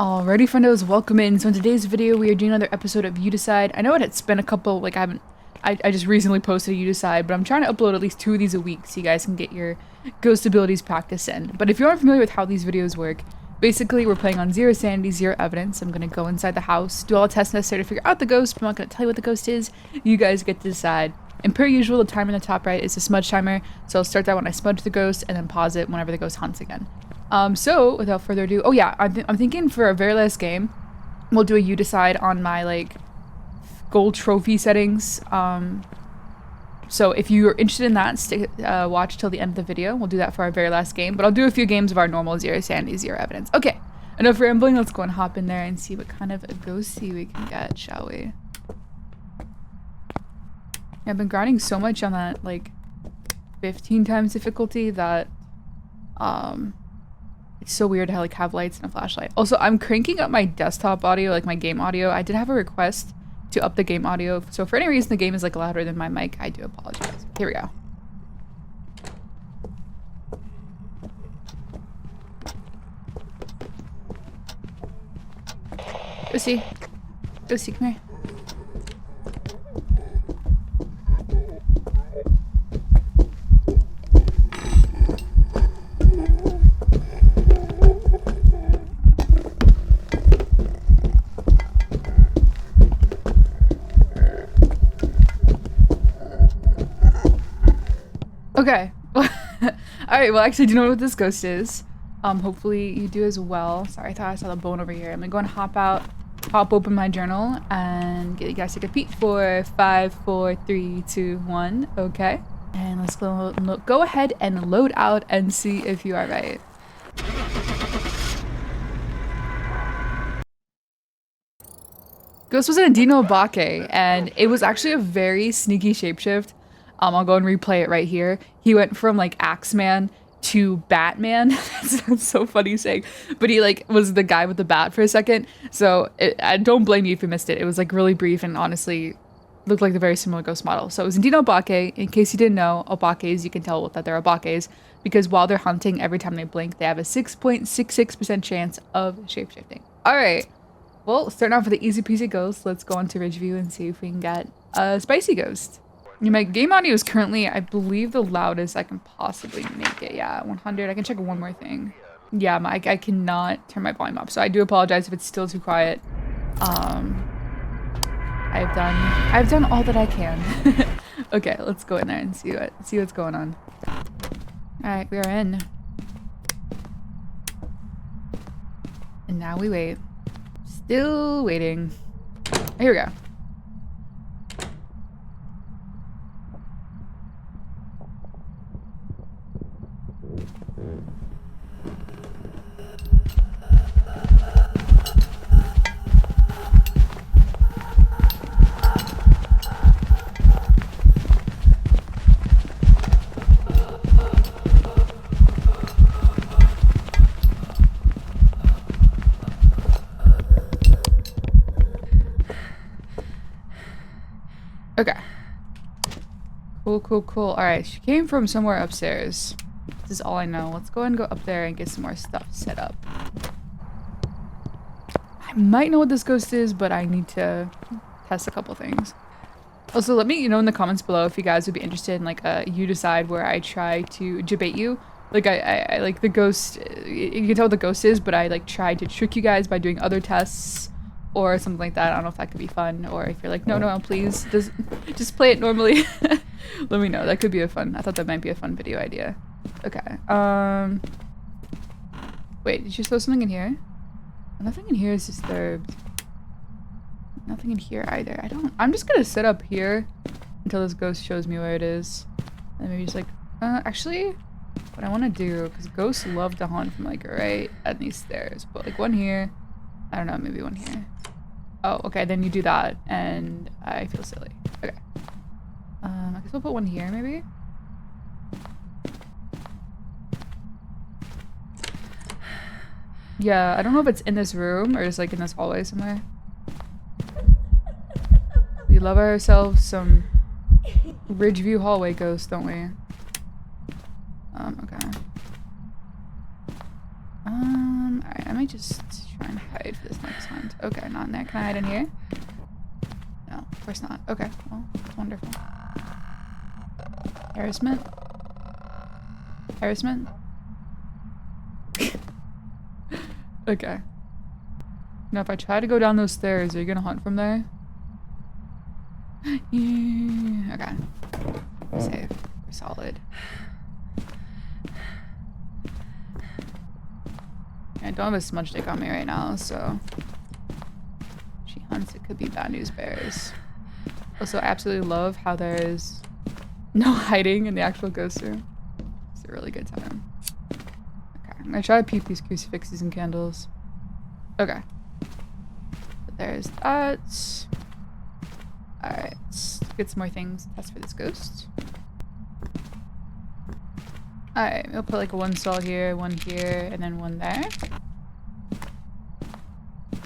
Alrighty, friendos, welcome in. So in today's video, we are doing another episode of You Decide. I know it's been a couple, like I just recently posted a You Decide, but I'm trying to upload at least 2 of these a week so you guys can get your ghost abilities practice in. But if you aren't familiar with how these videos work, basically we're playing on 0 sanity, 0 evidence. I'm gonna go inside the house, do all the tests necessary to figure out the ghost, but I'm not gonna tell you what the ghost is. You guys get to decide. And per usual, the timer in the top right is the smudge timer, so I'll start that when I smudge the ghost and then pause it whenever the ghost hunts again. So without further ado, oh yeah, I'm thinking for our very last game, we'll do a You Decide on my like gold trophy settings. So if you're interested in that, watch till the end of the video. We'll do that for our very last game, but I'll do a few games of our normal 0 sanity, 0 evidence. Okay, enough rambling. Let's go and hop in there and see what kind of a ghosty we can get, shall we? Yeah, I've been grinding so much on that like 15 times difficulty that it's so weird to have lights and a flashlight. Also, I'm cranking up my desktop audio, like my game audio. I did have a request to up the game audio, so for any reason the game is like louder than my mic, I do apologize. Here we go. Ghosty, come here. Okay. Alright, well actually, do you know what this ghost is? Hopefully you do as well. Sorry, I thought I saw the bone over here. I'm gonna go and hop open my journal and get you guys to take a peek for 5, 4, 3, 2, 1. Okay. And let's go ahead and load out and see if you are right. Ghost was in a Dino Bake, and it was actually a very sneaky shapeshift. I'll go and replay it right here. He went from like Axeman to Batman. That's so funny saying, but he like was the guy with the bat for a second. So I don't blame you if you missed it. It was like really brief and honestly looked like a very similar ghost model. So it was in Dino Bake. In case you didn't know, Obakes, you can tell that they're Obakes because while they're hunting, every time they blink, they have a 6.66% chance of shapeshifting. All right. Well, starting off with the easy peasy ghost, let's go on to Ridgeview and see if we can get a spicy ghost. My game audio is currently, I believe, the loudest I can possibly make it. Yeah, 100. I can check one more thing. Yeah, I cannot turn my volume up, so I do apologize if it's still too quiet. I've done all that I can. Okay, let's go in there and see what's going on. All right, we are in. And now we wait. Still waiting. Here we go. Okay. Cool. Alright, she came from somewhere upstairs. This is all I know. Let's go and go up there and get some more stuff set up. I might know what this ghost is, but I need to test a couple things. Also, let me know in the comments below if you guys would be interested in like a You Decide where I try to debate you. Like I like the ghost, you can tell what the ghost is, but I like try to trick you guys by doing other tests or something like that. I don't know if that could be fun, or if you're like, no, please, just play it normally. Let me know. That could be I thought that might be a fun video idea. Okay. Wait, did you throw something in here? Nothing in here is disturbed. Nothing in here either. I'm just gonna sit up here until this ghost shows me where it is. And maybe just like, actually, what I want to do, because ghosts love to haunt from like right at these stairs, but like one here, I don't know, maybe one here. Oh, okay, then you do that, and I feel silly. Okay. I guess we'll put one here, maybe? Yeah, I don't know if it's in this room or just like in this hallway somewhere. We love ourselves some Ridgeview hallway ghosts, don't we? Okay. Alright, I might just try and hide for this next hunt. Okay, not in there. Can I hide in here? No, of course not. Okay, well, that's wonderful. Harassment? Harassment? Okay. Now if I try to go down those stairs, are you gonna hunt from there? Yeah. Okay. We're safe. We're solid. I don't have a smudge stick on me right now, so she hunts, it could be bad news bears. Also, I absolutely love how there's no hiding in the actual ghost room. It's a really good time. Okay, I'm gonna try to peep these crucifixes and candles. Okay. But there's that. Alright, let's get some more things to test for this ghost. Alright, we'll put like one stall here, one here, and then one there.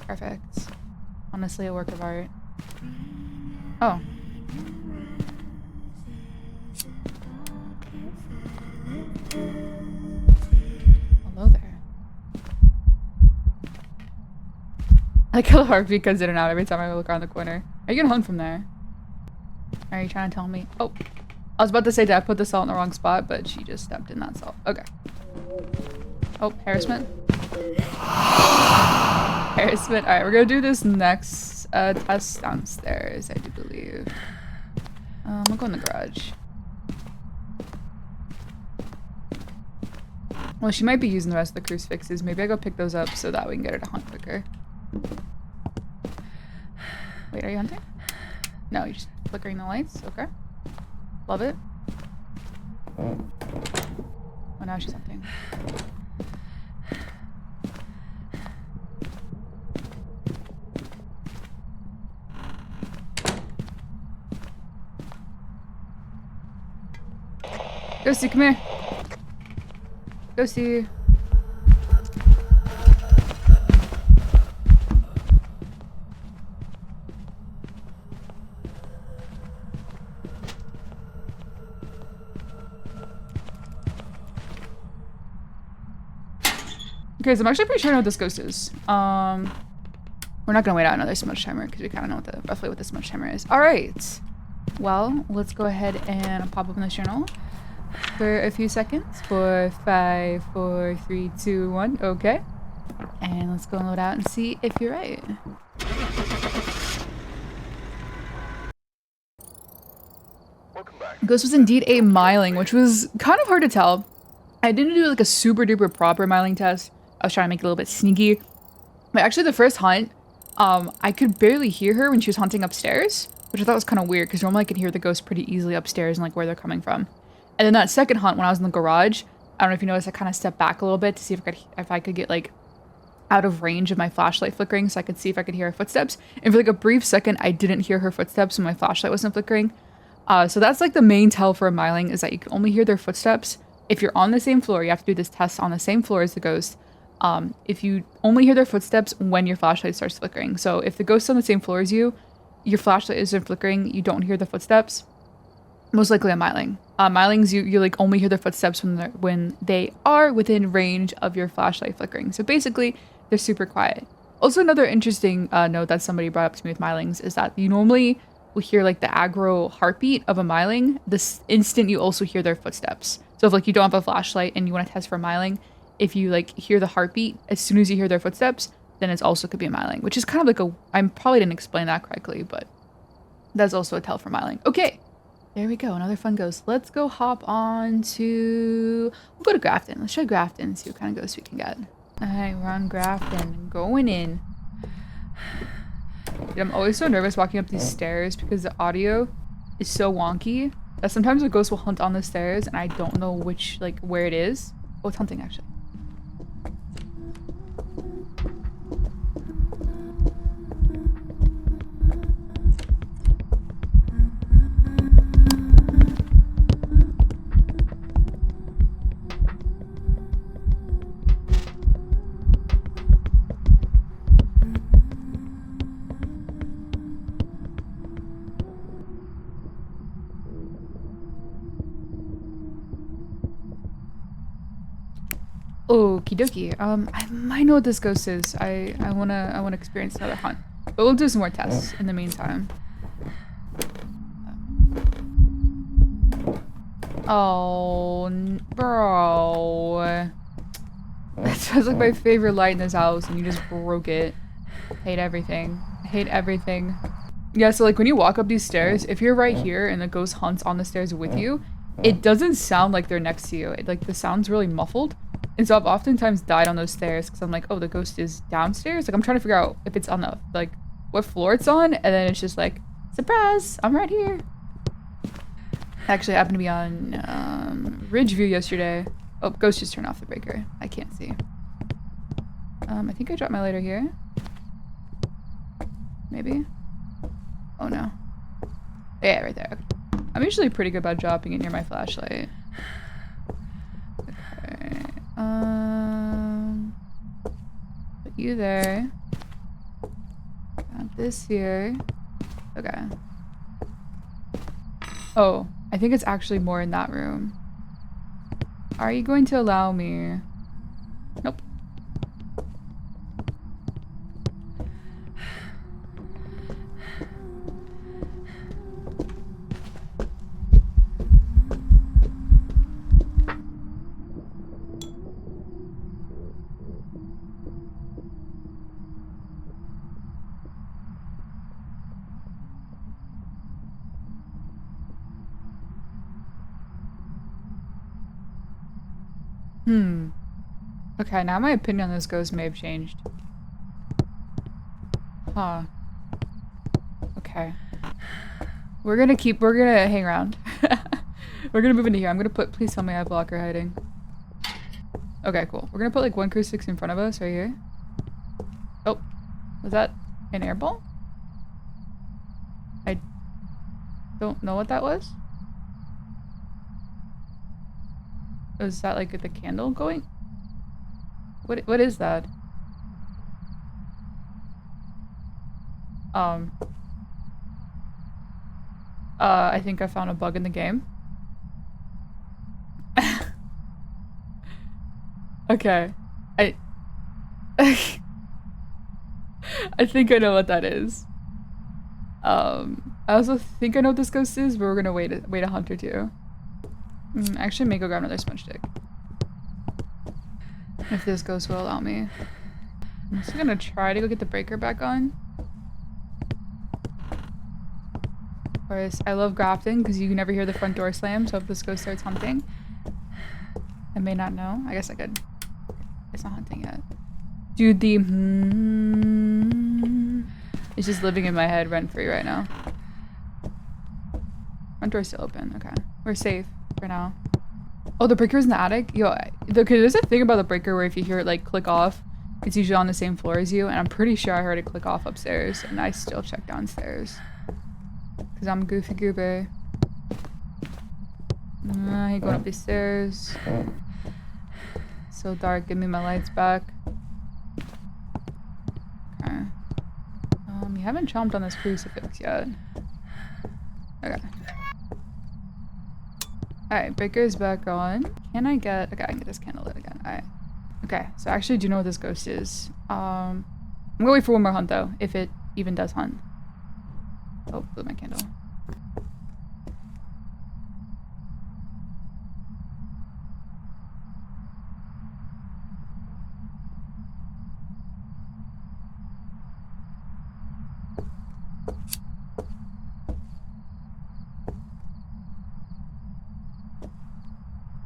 Perfect. Honestly, a work of art. Oh. Hello there. I like how the heartbeat comes in and out every time I look around the corner. Are you gonna hunt from there? Are you trying to tell me? Oh. I was about to say, did I put the salt in the wrong spot? But she just stepped in that salt. Okay. Oh, harassment. Harassment. Alright, we're gonna do this next test downstairs, I do believe. I'll go in the garage. Well, she might be using the rest of the crucifixes. Maybe I go pick those up so that we can get her to hunt quicker. Wait, are you hunting? No, you're just flickering the lights? Okay. Love it. Oh, now she's hunting. Ghosty, come here. Ghosty. Okay, so I'm actually pretty sure I know what this ghost is. We're not gonna wait out another smudge timer because we kind of know what roughly what the smudge timer is. All right. Well, let's go ahead and pop open this journal for a few seconds. 4, 5, 4, 3, 2, 1. Okay. And let's go and load out and see if you're right. Ghost was indeed a myling, which was kind of hard to tell. I didn't do like a super duper proper myling test. I was trying to make it a little bit sneaky. But actually the first hunt, I could barely hear her when she was hunting upstairs, which I thought was kind of weird because normally I could hear the ghost pretty easily upstairs and like where they're coming from. And then that second hunt when I was in the garage, I don't know if you noticed, I kind of stepped back a little bit to see if I could get like out of range of my flashlight flickering so I could see if I could hear her footsteps. And for like a brief second, I didn't hear her footsteps when my flashlight wasn't flickering. So that's like the main tell for a myling is that you can only hear their footsteps. If you're on the same floor, you have to do this test on the same floor as the ghost. If you only hear their footsteps when your flashlight starts flickering. So if the ghost's on the same floor as you, your flashlight isn't flickering, you don't hear the footsteps, most likely a myling. Mylings, you like only hear their footsteps when they are within range of your flashlight flickering. So basically, they're super quiet. Also, another interesting note that somebody brought up to me with mylings is that you normally will hear like the aggro heartbeat of a myling this instant you also hear their footsteps. So if like you don't have a flashlight and you want to test for a myling, if you like hear the heartbeat as soon as you hear their footsteps, then it's also could be a myling, which is kind of like I probably didn't explain that correctly, but that's also a tell for myling. Okay, there we go, another fun ghost. Let's go hop on to, we'll go to Grafton. Let's try Grafton and see what kind of ghost we can get. All right, we're on Grafton, going in. Dude, I'm always so nervous walking up these stairs because the audio is so wonky that sometimes a ghost will hunt on the stairs and I don't know which, like, where it is. Oh, it's hunting actually. Okie dokie. I might know what this ghost is. I wanna experience another hunt. But we'll do some more tests in the meantime. Oh, bro. That sounds like my favorite light in this house, and you just broke it. Hate everything. I hate everything. Yeah, so like when you walk up these stairs, if you're right here and the ghost hunts on the stairs with you, it doesn't sound like they're next to you. Like the sound's really muffled. And so I've oftentimes died on those stairs because I'm like, oh, the ghost is downstairs. Like I'm trying to figure out if it's on the, like, what floor it's on. And then it's just like, surprise, I'm right here. Actually, I happened to be on Ridgeview yesterday. Oh, ghost just turned off the breaker. I can't see. I think I dropped my lighter here. Maybe. Oh no. Yeah, right there. I'm usually pretty good about dropping it near my flashlight. Okay. Put you there. Got this here. Okay. Oh, I think it's actually more in that room. Are you going to allow me? Nope. Okay, now my opinion on this ghost may have changed. Huh. Okay. We're gonna hang around. We're gonna move into here. I'm gonna put, please tell me I have blocker hiding. Okay, cool. We're gonna put like one crucifix in front of us right here. Oh, was that an airball? I don't know what that was. Was that like the candle going? What is that? I think I found a bug in the game. Okay. I think I know what that is. I also think I know what this ghost is, but we're gonna wait a hunt or two. Actually, may go grab another sponge stick. If this ghost will allow me. I'm just gonna try to go get the breaker back on. Of course, I love grafting because you can never hear the front door slam, so if this ghost starts hunting, I may not know. I guess I could. It's not hunting yet. Dude, the it's just living in my head rent-free right now. Front door's still open. Okay. We're safe for now. Oh, the breaker's in the attic? Yo, okay, there's a thing about the breaker where if you hear it like click off, it's usually on the same floor as you, and I'm pretty sure I heard it click off upstairs, and I still check downstairs. Cause I'm a goofy goober. He going up these stairs. So dark, give me my lights back. Okay. You haven't chomped on this crucifix yet. Okay. Alright, breaker's back on. Can I get... Okay, I can get this candle lit again. Alright. Okay, so I actually do know what this ghost is. I'm gonna wait for one more hunt though, if it even does hunt. Oh, blew my candle.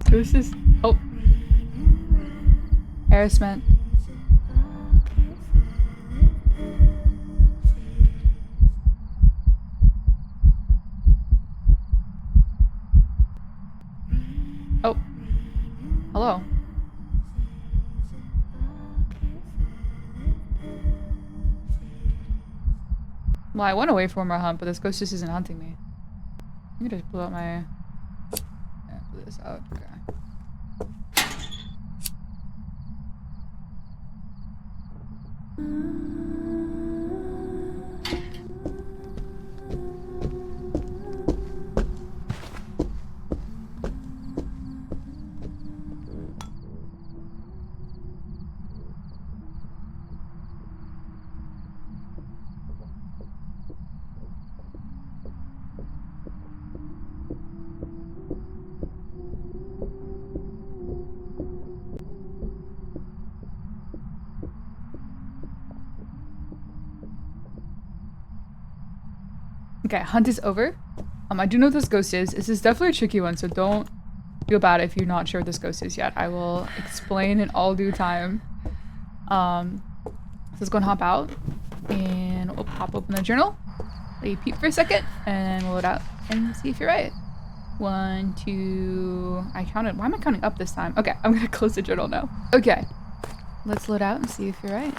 This is... Oh. Harassment. Oh. Hello. Well, I went away for one more hunt, but this ghost just isn't hunting me. Let me just blow out my... Yeah, blew this out. Okay. Okay, hunt is over. I do know what this ghost is. This is definitely a tricky one, so don't feel bad if you're not sure what this ghost is yet. I will explain in all due time. So let's go and hop out, and we'll pop open the journal. Let you peep for a second, and we'll load out and see if you're right. 1, 2... I counted. Why am I counting up this time? Okay, I'm gonna close the journal now. Okay, let's load out and see if you're right.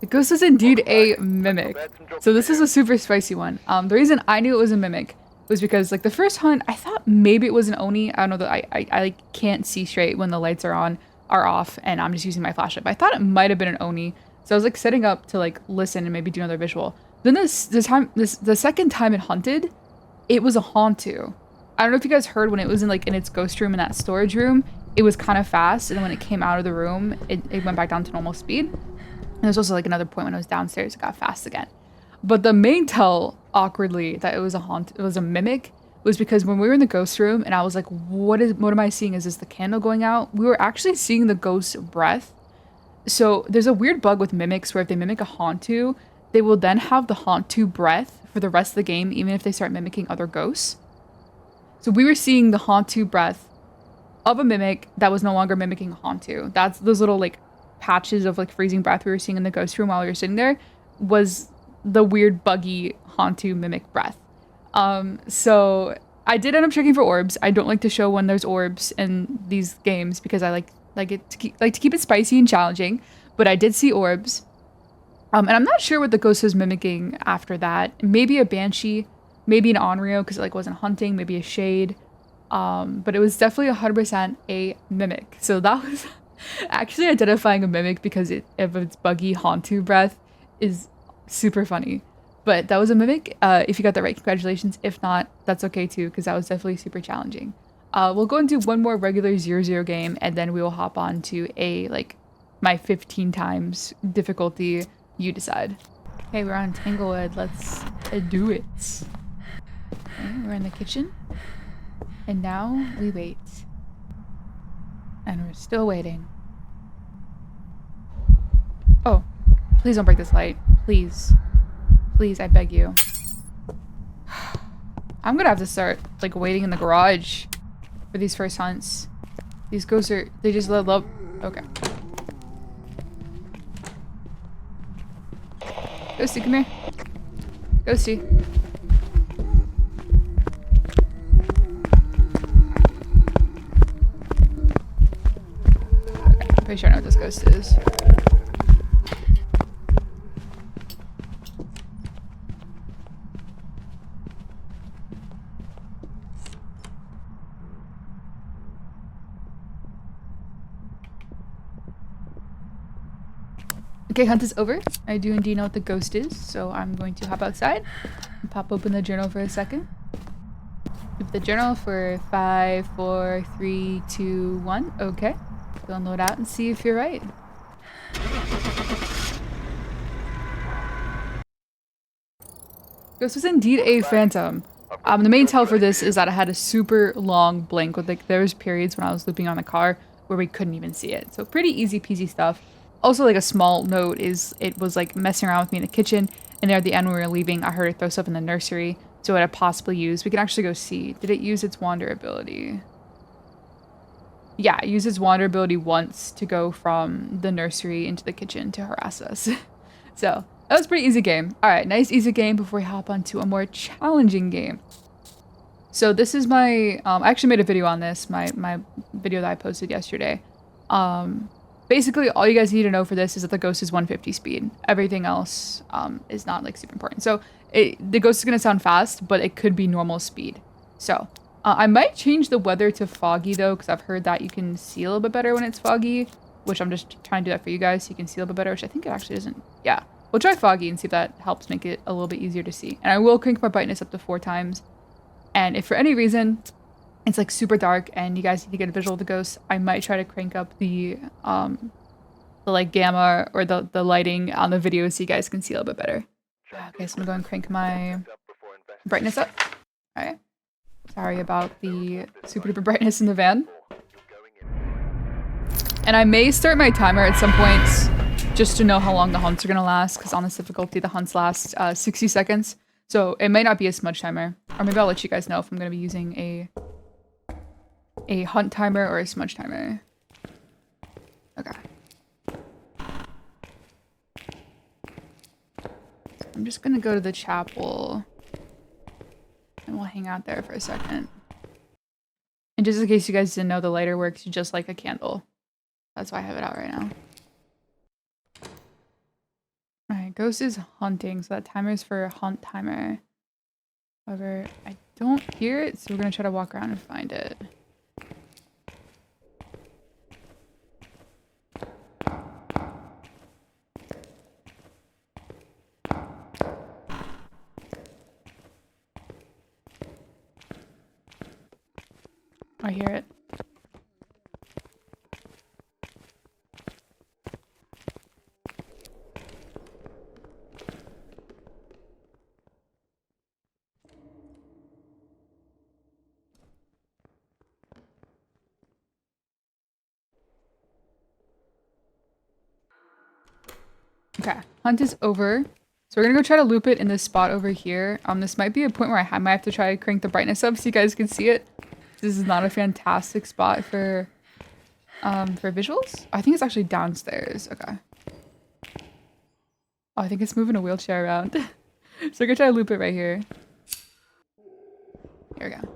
The ghost is indeed a mimic. So this is a super spicy one. The reason I knew it was a mimic was because, like, the first hunt, I thought maybe it was an Oni. I don't know, that I like can't see straight when the lights are off, and I'm just using my flashlight. But I thought it might have been an Oni. So I was like setting up to like listen and maybe do another visual. Then the second time it hunted, it was a Hauntu. I don't know if you guys heard when it was in its ghost room in that storage room, it was kind of fast, and then when it came out of the room, it went back down to normal speed. And there's also like another point when it was downstairs, it got fast again. But the main tell, awkwardly, that it was a mimic, was because when we were in the ghost room and I was like, what am I seeing? Is this the candle going out? We were actually seeing the ghost's breath. So there's a weird bug with mimics where if they mimic a Hauntu, they will then have the Hauntu breath for the rest of the game, even if they start mimicking other ghosts. So we were seeing the Hauntu breath of a mimic that was no longer mimicking a Hauntu. That's those little like patches of like freezing breath we were seeing in the ghost room while we were sitting there was the weird buggy Hauntu mimic breath. So I did end up checking for orbs. I don't like to show when there's orbs in these games because I like to keep it spicy and challenging, but I did see orbs. And I'm not sure what the ghost was mimicking after that. Maybe a banshee, maybe an onryo because it like wasn't hunting, maybe a shade. But it was definitely 100% a mimic. So that was actually identifying a mimic because of its buggy Hauntu breath is super funny. But that was a mimic. If you got that right, congratulations. If not, that's okay too, because that was definitely super challenging. We'll go and do one more regular 0-0 game, and then we will hop on to my 15 times difficulty. You decide. Okay, we're on Tanglewood. Let's do it. Okay, we're in the kitchen. And now we wait. And we're still waiting. Oh, please don't break this light. Please. Please, I beg you. I'm gonna have to start, like, waiting in the garage for these first hunts. These ghosts they just love. Okay. Ghosty, come here. Ghosty. Okay, I'm pretty sure I know what this ghost is. Okay, hunt is over. I do indeed know what the ghost is, so I'm going to hop outside and pop open the journal for a second. Keep the journal for 5, 4, 3, 2, 1. Okay. Go and load out and see if you're right. Ghost was indeed a phantom. The main tell for this is that it had a super long blink with there was periods when I was looping on the car where we couldn't even see it. So pretty easy peasy stuff. Also, like, a small note is it was like messing around with me in the kitchen, and there at the end when we were leaving, I heard it throw stuff in the nursery. So what I possibly used, we can actually go see. Did it use its wander ability? Yeah, it used its wander ability once to go from the nursery into the kitchen to harass us. So that was a pretty easy game. All right, nice easy game before we hop onto a more challenging game. So this is my, I actually made a video on this, my video that I posted yesterday. Basically, all you guys need to know for this is that the ghost is 150 speed. Everything else is not, like, super important. So the ghost is going to sound fast, but it could be normal speed. So I might change the weather to foggy, though, because I've heard that you can see a little bit better when it's foggy, which I'm just trying to do that for you guys so you can see a little bit better, which I think it actually doesn't. Yeah, we'll try foggy and see if that helps make it a little bit easier to see. And I will crank my brightness up to 4 times. And if for any reason it's like super dark and you guys need to get a visual of the ghost, I might try to crank up the like gamma or the lighting on the video so you guys can see a little bit better. Okay, so I'm gonna go and crank my brightness up. All right. Sorry about the super duper brightness in the van. And I may start my timer at some point just to know how long the hunts are gonna last, because on this difficulty, the hunts last 60 seconds. So it may not be a smudge timer. Or maybe I'll let you guys know if I'm gonna be using a hunt timer or a smudge timer. Okay. So I'm just gonna go to the chapel. And we'll hang out there for a second. And just in case you guys didn't know, the lighter works just like a candle. That's why I have it out right now. Alright, Ghost is hunting, so that timer is for a hunt timer. However, I don't hear it, so we're gonna try to walk around and find it. I hear it. Okay, hunt is over. So we're gonna go try to loop it in this spot over here. This might be a point where I might have to try to crank the brightness up so you guys can see it. This is not a fantastic spot for visuals. I think it's actually downstairs. Okay. Oh, I think it's moving a wheelchair around. So we're gonna try to loop it right here. Here we go.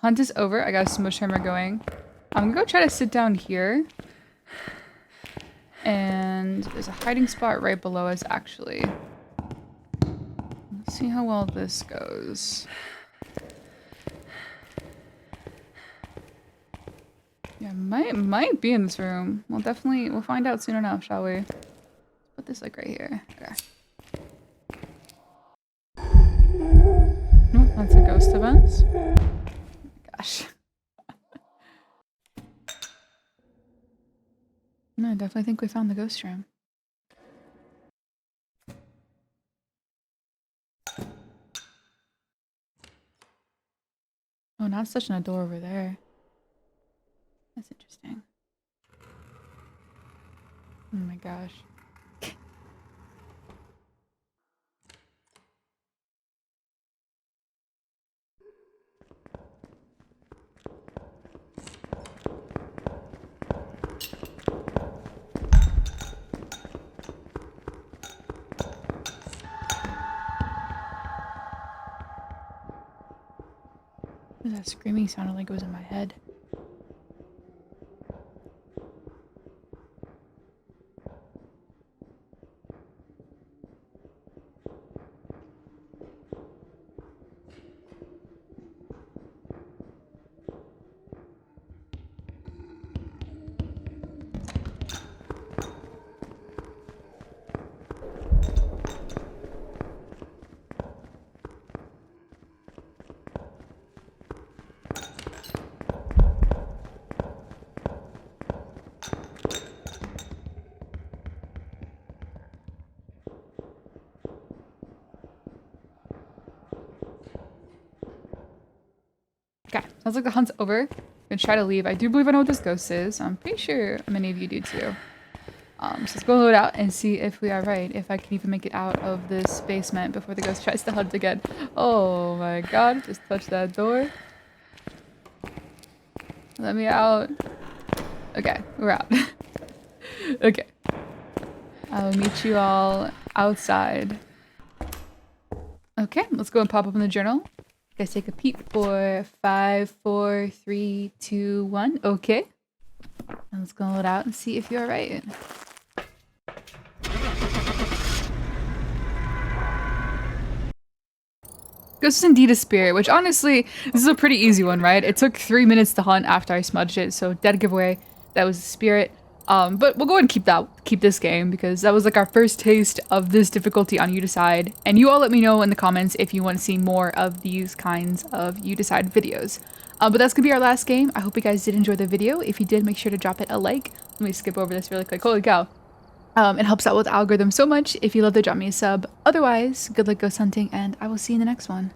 Hunt is over. I got a smudge timer going. I'm gonna go try to sit down here. And there's a hiding spot right below us, actually. Let's see how well this goes. Yeah, might be in this room. We'll find out soon enough, shall we? Put this like right here. Okay. Nope, that's a ghost event. Gosh. No, I definitely think we found the ghost room. Oh, now it's touching a door over there. That's interesting. Oh my gosh. That screaming sounded like it was in my head. Okay, sounds like the hunt's over. I'm gonna try to leave. I do believe I know what this ghost is. I'm pretty sure many of you do too. So let's go load out and see if we are right. If I can even make it out of this basement before the ghost tries to hunt again. Oh my god, just touch that door. Let me out. Okay, we're out. Okay. I'll meet you all outside. Okay, let's go and pop up in the journal. You guys take a peep for 5, 4, 3, 2, 1. Okay. And let's go load out and see if you're right. Ghost is indeed a spirit, which honestly, this is a pretty easy one, right? It took 3 minutes to hunt after I smudged it, so dead giveaway. That was a spirit. But we'll go ahead and keep this game because that was like our first taste of this difficulty on You Decide. And you all let me know in the comments if you want to see more of these kinds of You Decide videos. But that's gonna be our last game. I hope you guys did enjoy the video. If you did, make sure to drop it a like. Let me skip over this really quick. Holy cow. It helps out with the algorithm so much. If you love to drop me a sub. Otherwise, good luck ghost hunting, and I will see you in the next one.